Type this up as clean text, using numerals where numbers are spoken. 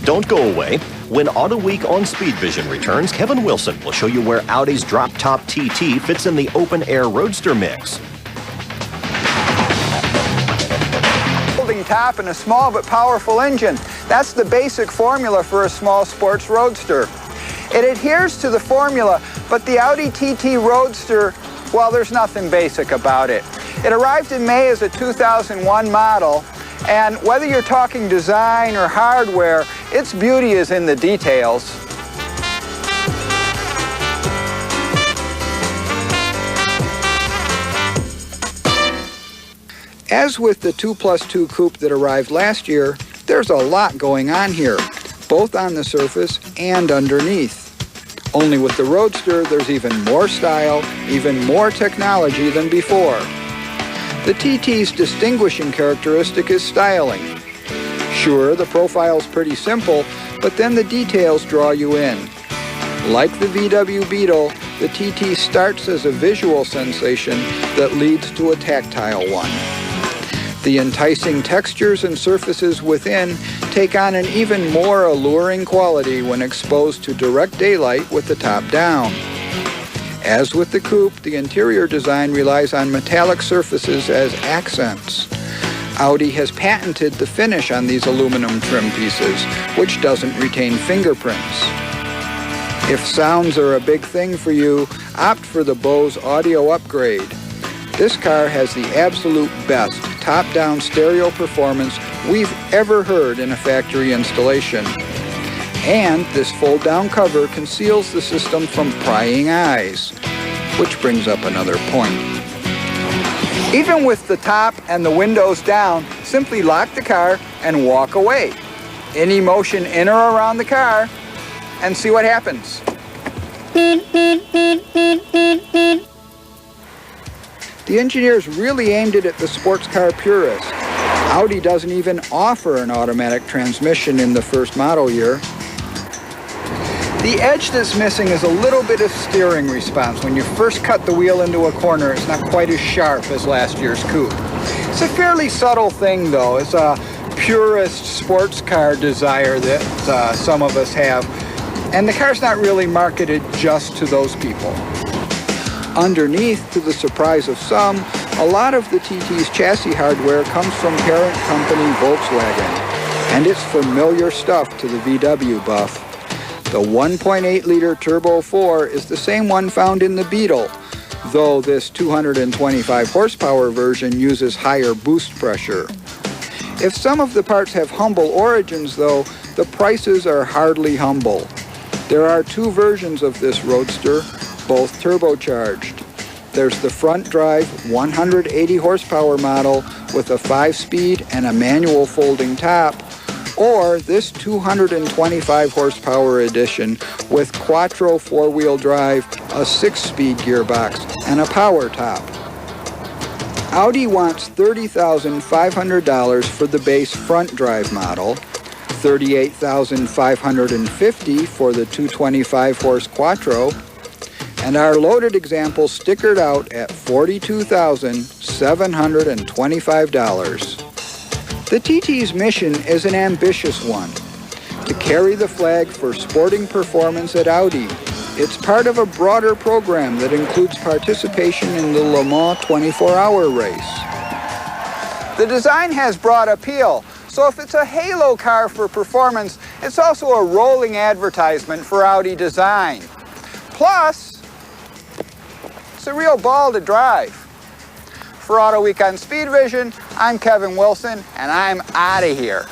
Don't go away. When Auto Week on Speed Vision returns, Kevin Wilson will show you where Audi's drop-top TT fits in the open-air Roadster mix. Folding top and a small but powerful engine. That's the basic formula for a small sports roadster. It adheres to the formula, but the Audi TT Roadster, well, there's nothing basic about it. It arrived in May as a 2001 model, and whether you're talking design or hardware, its beauty is in the details. As with the 2+2 coupe that arrived last year, there's a lot going on here, both on the surface and underneath. Only with the Roadster, there's even more style, even more technology than before. The TT's distinguishing characteristic is styling. Sure, the profile's pretty simple, but then the details draw you in. Like the VW Beetle, the TT starts as a visual sensation that leads to a tactile one. The enticing textures and surfaces within take on an even more alluring quality when exposed to direct daylight with the top down. As with the coupe, the interior design relies on metallic surfaces as accents. Audi has patented the finish on these aluminum trim pieces, which doesn't retain fingerprints. If sounds are a big thing for you, opt for the Bose audio upgrade. This car has the absolute best top-down stereo performance we've ever heard in a factory installation. And this fold-down cover conceals the system from prying eyes, which brings up another point. Even with the top and the windows down, simply lock the car and walk away. Any motion in or around the car, and see what happens. The engineers really aimed it at the sports car purist. Audi doesn't even offer an automatic transmission in the first model year. The edge that's missing is a little bit of steering response. When you first cut the wheel into a corner, it's not quite as sharp as last year's coupe. It's a fairly subtle thing, though. It's a purist sports car desire that some of us have. And the car's not really marketed just to those people. Underneath, to the surprise of some, a lot of the TT's chassis hardware comes from parent company Volkswagen, and it's familiar stuff to the VW buff. The 1.8-liter Turbo 4 is the same one found in the Beetle, though this 225 horsepower version uses higher boost pressure. If some of the parts have humble origins, though, the prices are hardly humble. There are two versions of this Roadster, both turbocharged. There's the front drive 180 horsepower model with a 5-speed and a manual folding top, or this 225 horsepower edition with quattro 4-wheel drive, a 6-speed gearbox, and a power top. Audi wants $30,500 for the base front drive model, $38,550 for the 225 horse quattro, and our loaded example stickered out at $42,725. The TT's mission is an ambitious one, to carry the flag for sporting performance at Audi. It's part of a broader program that includes participation in the Le Mans 24-hour race. The design has broad appeal, so if it's a halo car for performance, it's also a rolling advertisement for Audi design. Plus, it's a real ball to drive. For Auto Week on Speed Vision, I'm Kevin Wilson, and I'm out of here.